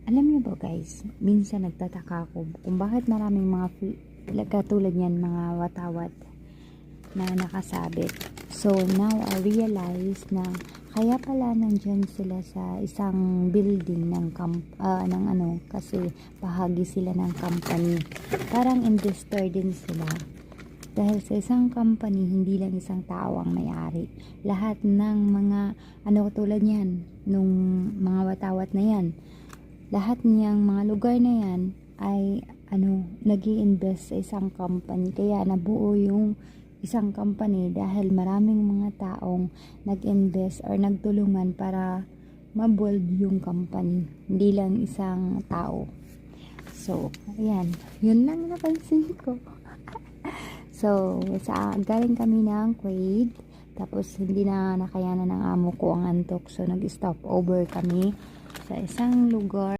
Alam niyo ba guys, minsan nagtataka ako kung bakit maraming mga katulad niyan, mga watawat na nakasabit. So now I realize na kaya pala nandyan sila sa isang building ng kasi bahagi sila ng company. Parang investor din sila. Dahil sa isang company, hindi lang isang tao ang may-ari. Lahat ng mga tulad niyan, nung mga watawat na yan, lahat niyang mga lugar na yan ay nag-i-invest sa isang company. Kaya nabuo yung isang company dahil maraming mga taong nag-invest or nagtulungan para mabuild yung company. Hindi lang isang tao. So, ayan. Yun lang napansin ko. So, galing kami ng Kuwait. Tapos, hindi na nakayanan ng amo ko ang antok. So, nag-stop over kami sa isang lugar.